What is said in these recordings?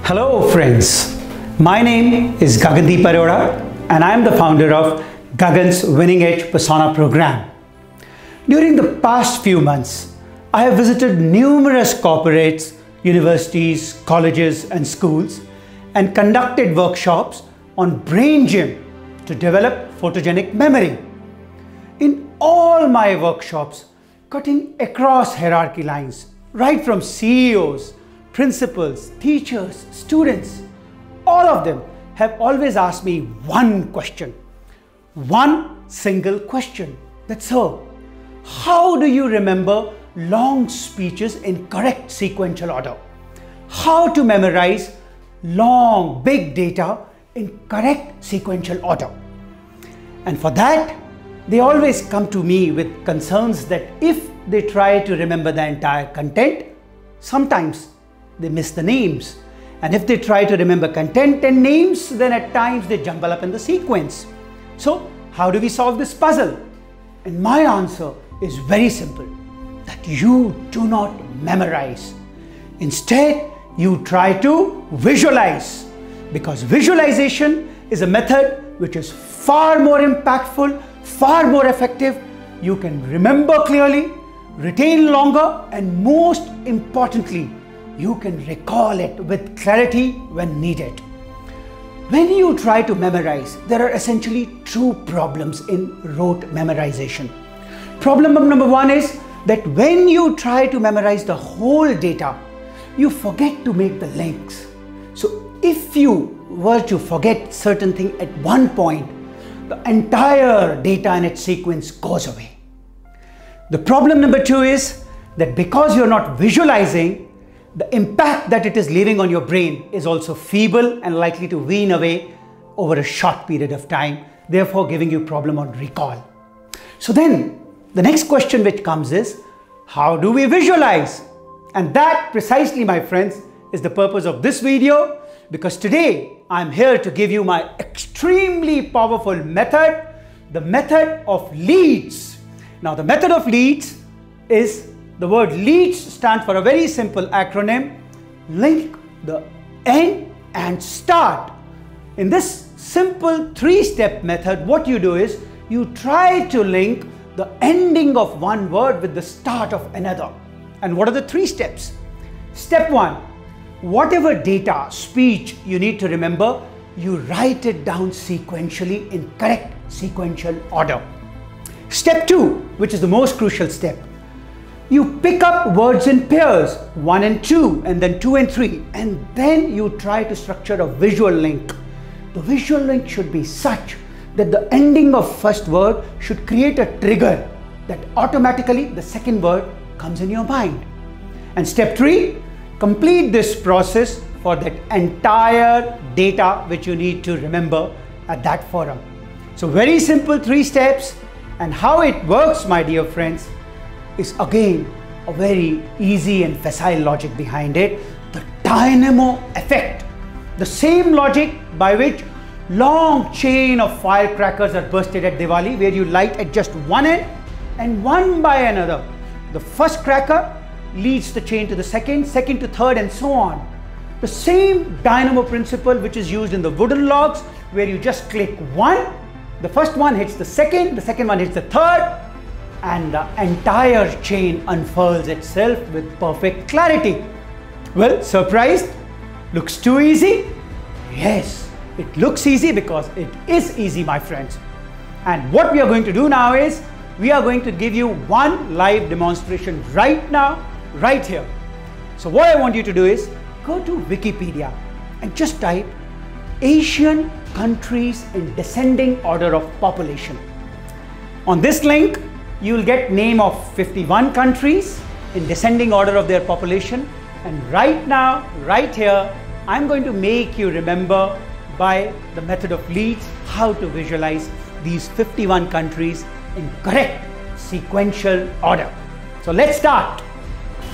Hello friends, my name is Gagandeep Arora and I am the founder of Gagan's Winning Edge Persona program. During the past few months, I have visited numerous corporates, universities, colleges and schools and conducted workshops on Brain Gym to develop photogenic memory. In all my workshops, cutting across hierarchy lines, right from CEOs, principals, teachers, students, all of them have always asked me one question, one single question. That's all. How do you remember long speeches in correct sequential order? How to memorize long, big data in correct sequential order? And for that, they always come to me with concerns that if they try to remember the entire content, sometimes they miss the names. And if they try to remember content and names, then at times they jumble up in the sequence. So how do we solve this puzzle? And my answer is very simple, that you do not memorize. Instead, you try to visualize, because visualization is a method which is far more impactful, far more effective. You can remember clearly, retain longer, and most importantly, you can recall it with clarity when needed. When you try to memorize, there are essentially two problems in rote memorization. Problem number one is that when you try to memorize the whole data, you forget to make the links. So if you were to forget certain thing at one point, the entire data in its sequence goes away. The problem number two is that because you're not visualizing, the impact that it is leaving on your brain is also feeble and likely to wane away over a short period of time, therefore giving you problem on recall. So then the next question which comes is, how do we visualize? And that precisely, my friends, is the purpose of this video, because today I'm here to give you my extremely powerful method, the method of leads. Now the method of leads is, the word leads stands for a very simple acronym, link, the end and start. In this simple three-step method, what you do is you try to link the ending of one word with the start of another. And what are the three steps? Step one, whatever data, speech you need to remember, you write it down sequentially in correct sequential order. Step two, which is the most crucial step, you pick up words in pairs, 1 and 2, and then 2 and 3, and then you try to structure a visual link. The visual link should be such that the ending of first word should create a trigger that automatically the second word comes in your mind. And step 3, complete this process for that entire data which you need to remember at that forum. So very simple 3 steps, and how it works, my dear friends, is again a very easy and facile logic behind it, the dynamo effect. The same logic by which long chain of firecrackers are bursted at Diwali, where you light at just one end and one by another. The first cracker leads the chain to the second, second to third, and so on. The same dynamo principle which is used in the wooden logs, where you just click one, the first one hits the second one hits the third, and the entire chain unfurls itself with perfect clarity. Well, surprised? Looks too easy? Yes, it looks easy because it is easy, my friends. And what we are going to do now is, we are going to give you one live demonstration right now, right here. So what I want you to do is, go to Wikipedia and just type Asian countries in descending order of population. On this link, you will get name of 51 countries in descending order of their population. And right now, right here, I'm going to make you remember by the method of leads how to visualize these 51 countries in correct sequential order. So let's start.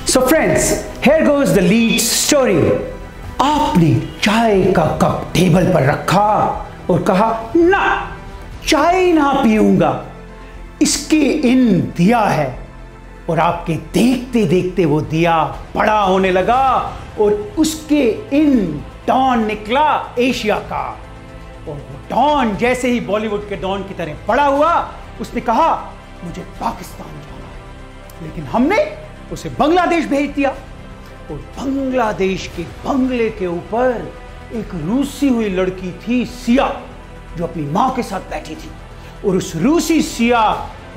So friends, here goes the lead story. आपने चाय का cup table पर रखा और कहा, ना, चाय ना पीऊंगा, इसके इन दिया है। और आपके देखते देखते वो दिया बड़ा होने लगा और उसके इन डॉन निकला एशिया का। और वो डॉन जैसे ही बॉलीवुड के डॉन की तरह बड़ा हुआ, उसने कहा मुझे पाकिस्तान जाना है, लेकिन हमने उसे बांग्लादेश भेज दिया। और बांग्लादेश के बंगले के ऊपर एक रूसी हुई लड़की थी सिया, जो अपनी मां के साथ बैठी थी। और उस रूसी सिया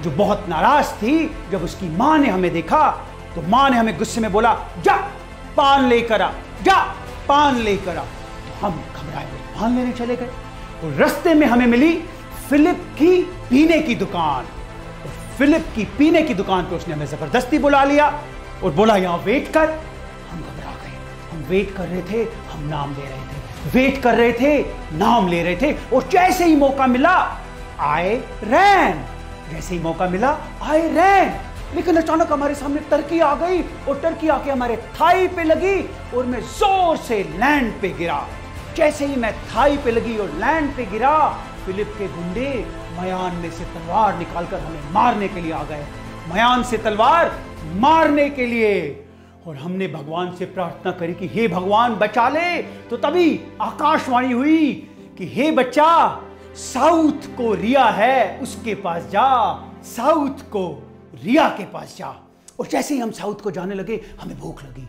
जो बहुत नाराज थी, जब उसकी मां ने हमें देखा तो मां ने हमें गुस्से में बोला, जा पान लेकर आ, जा पान लेकर आ। तो हम घबराए हुए पान लेने चले गए। और रास्ते में हमें मिली फिलिप की पीने की दुकान। और फिलिप की पीने की दुकान पे उसने हमें जबरदस्ती बुला लिया और बोला यहां वेट कर। हम घबरा गए, हम वेट कर रहे थे, हम नाम ले रहे थे, वेट कर रहे थे, नाम ले रहे थे। और जैसे ही मौका मिला आई रैन, जैसे ही मौका मिला आई रैन। लेकिन अचानक हमारे सामने टर्की आ गई और टर्की आके हमारे थाई पे लगी और मैं जोर से लैंड पे गिरा। जैसे ही मैं थाई पे लगी और लैंड पे गिरा, फिलिप के गुंडे मयान में से तलवार निकालकर हमें मारने के लिए आ गए, मयान से तलवार मारने के लिए। और हमने भगवान से प्रार्थना करी कि हे भगवान बचा ले। तो तभी आकाशवाणी हुई कि हे बच्चा, साउथ को रिया है उसके पास जा, साउथ को रिया के पास जा। और जैसे ही हम साउथ को जाने लगे, हमें भूख लगी,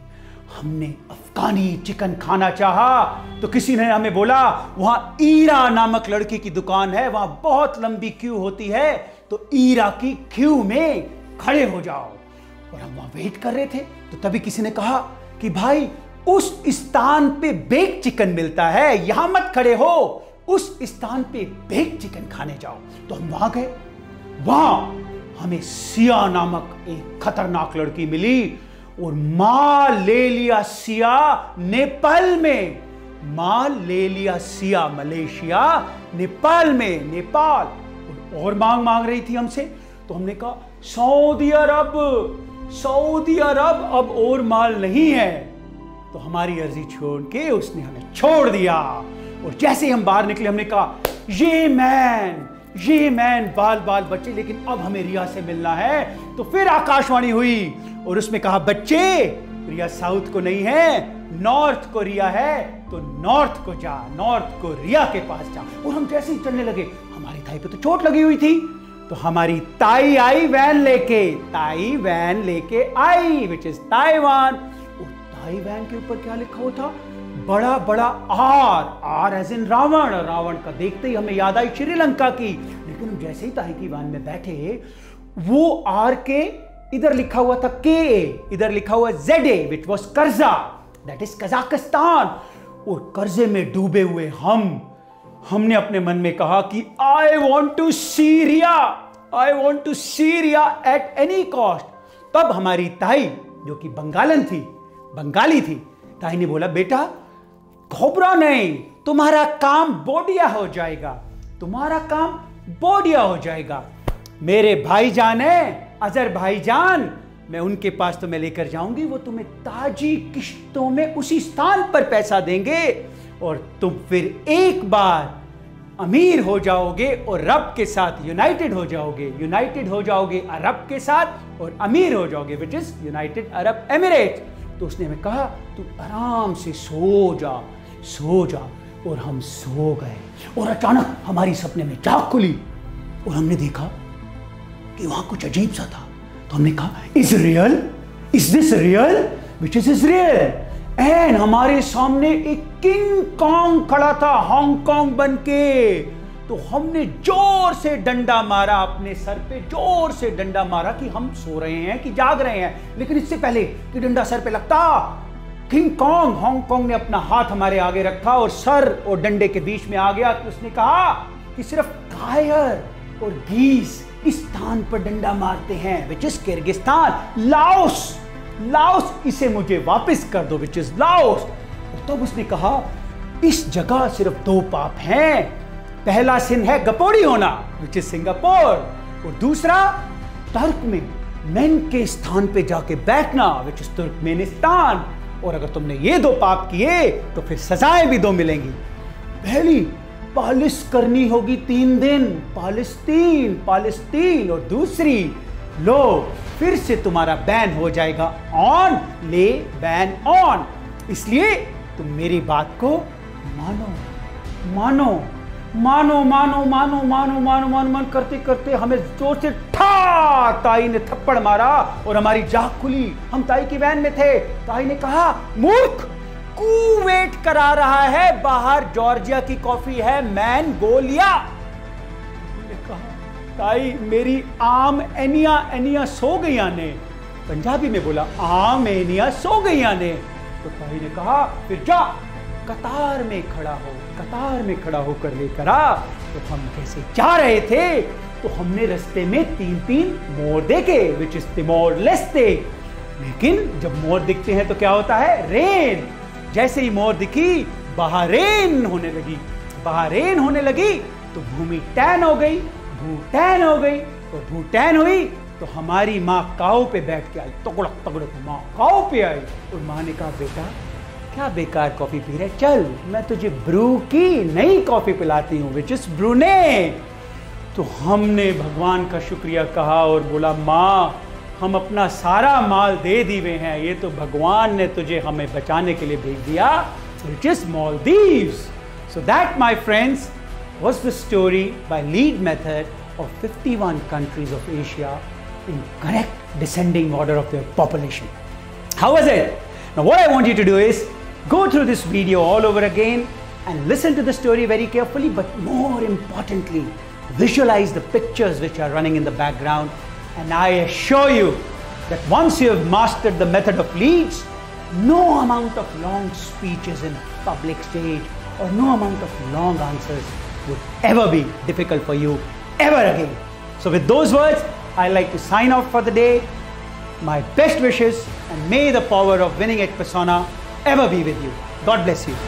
हमने अफगानी चिकन खाना चाहा। तो किसी ने हमें बोला वहां ईरा नामक लड़की की दुकान है, वहां बहुत लंबी क्यू होती है, तो ईरा की क्यू में खड़े हो जाओ। और हम वहां वेट कर रहे थे। तो तभी किसी ने कहा कि भाई उस स्थान पे बेक चिकन मिलता है, यहां मत खड़े हो, उस स्थान पे बेक चिकन खाने जाओ। तो हम वहां गए। वहां हमें सिया नामक एक खतरनाक लड़की मिली और मां ले लिया सिया नेपाल में, मां ले लिया सिया मलेशिया, नेपाल में, नेपाल। और मांग रही थी हमसे। तो हमने कहा सऊदी अरब, सऊदी अरब अब और माल नहीं है। तो हमारी अर्जी छोड़ के उसने हमें छोड़ दिया। और जैसे ही हम बाहर निकले, हमने कहा ये मैन बाल बाल बच्चे, लेकिन अब हमें रिया से मिलना है। तो फिर आकाशवाणी हुई और उसमें कहा बच्चे, रिया साउथ को नहीं है, नॉर्थ को रिया है, तो नॉर्थ को जा, नॉर्थ को रिया के पास जा। और हम जैसे ही चलने लगे, हमारी थाई पे तो चोट लगी हुई थी। तो हमारी ताई आई वैन लेके, ताई वैन लेके आई, विच इज ताइवान। और ताई वैन के ऊपर क्या लिखा हुआ था? बड़ा बड़ा आर एज इन रावण। रावण का देखते ही हमें याद आई श्रीलंका की। लेकिन हम जैसे ही ताई की वैन में बैठे, वो आर के इधर लिखा हुआ था के, इधर लिखा हुआ ZA, विच वॉज कर्जा, दैट इज कजाकिस्तान। और कर्जे में डूबे हुए हमने अपने मन में कहा कि I want to see Riya, I want to see Riya at any cost. तब हमारी ताई, जो कि बंगाली थी, ताई ने बोला बेटा घबराओ नहीं, तुम्हारा काम बोडिया हो जाएगा, तुम्हारा काम बोडिया हो जाएगा। मेरे भाईजान है अजहर भाईजान, मैं उनके पास तुम्हें लेकर जाऊंगी, वो तुम्हें ताजी किश्तों में उसी स्थान पर पैसा देंगे और तुम फिर एक बार अमीर हो जाओगे और रब के साथ यूनाइटेड हो जाओगे अरब के साथ और अमीर हो जाओगे, which is United Arab Emirates. तो उसने हमें कहा तू आराम से सो जा। और हम सो गए। और अचानक हमारी सपने में झांक खुली और हमने देखा कि वहां कुछ अजीब सा था। तो हमने कहा is this real, which is real. And हमारे सामने एक किंग कॉन्ग खड़ा था, हांगकांग बन के। तो हमने जोर से डंडा मारा, अपने सर पे जोर से डंडा मारा कि हम सो रहे हैं कि जाग रहे हैं। लेकिन इससे पहले कि डंडा सर पे लगता, किंग कॉन्ग हांगकांग ने अपना हाथ हमारे आगे रखा और सर और डंडे के बीच में आ गया। तो उसने कहा कि सिर्फ कायर और गीस इस स्थान पर डंडा मारते हैं, विच इज किर्गिस्तान, लाओस, इसे मुझे वापस कर दो, विच इज लाओस। और तब उसने कहा इस जगह सिर्फ 2 पाप हैं। पहला सिन है गपोड़ी होना, विच इज सिंगापुर, और दूसरा तुर्कमेन के स्थान पे जाके बैठना, विच इज तुर्कमेनिस्तान। और अगर तुमने ये 2 पाप किए तो फिर सजाएं भी 2 मिलेंगी। पहली पालिश करनी होगी 3 दिन, पालिस्तीन, और दूसरी लो फिर से तुम्हारा बैन हो जाएगा ऑन, ले बैन ऑन। इसलिए तुम मेरी बात को मानो मानो मानो मानो मानो मानो मानो मानो मान करते करते हमें जोर से ठा ताई ने थप्पड़ मारा और हमारी जाग खुली। हम ताई की वैन में थे। ताई ने कहा, मूर्ख, वेट करा रहा है, बाहर जॉर्जिया की कॉफी है, मैन गो लिया। ताई मेरी आम एनिया एनिया सो गई ने। पंजाबी में बोला, आम एनिया सो गई ने। तो ताई ने कहा, फिर जा कतार में खड़ा हो, कतार में खड़ा होकर लेकर आ। तो हम कैसे जा रहे थे तो हमने रास्ते में 3-3 मोर देखे, विच इज तिमोर लेस्ते। लेकिन जब मोर दिखते हैं तो क्या होता है, रेन। जैसे ही मोर दिखी बहारेन होने लगी। बहारेन होने लगी तो भूमि टैन हो गई, भू टैन हो गई, और भू टैन हुई तो हमारी माँ काऊ पे बैठ के आई। तगड़क तगड़क माँ काऊ पे आई और माँ ने कहा, बेटा क्या बेकार कॉफी पी रहे, चल मैं तुझे ब्रू की नई कॉफी पिलाती हूँ, विच इज ब्रूनेट। तो हमने भगवान का शुक्रिया कहा और बोला, माँ हम अपना सारा माल दे दिए हैं, ये तो भगवान ने तुझे हमें बचाने के लिए भेज दिया, which is Maldives. So that my friends was the story by lead method of 51 countries of Asia in correct descending order of their population. How was it? Now what I want you to do is go through this video all over again and listen to the story very carefully, but more importantly, visualize the pictures which are running in the background. And I assure you that once you have mastered the method of leads, no amount of long speeches in public stage or no amount of long answers would ever be difficult for you ever again. So with those words, I like to sign off for the day. My best wishes, and may the power of Winning Edge Persona ever be with you. God bless you.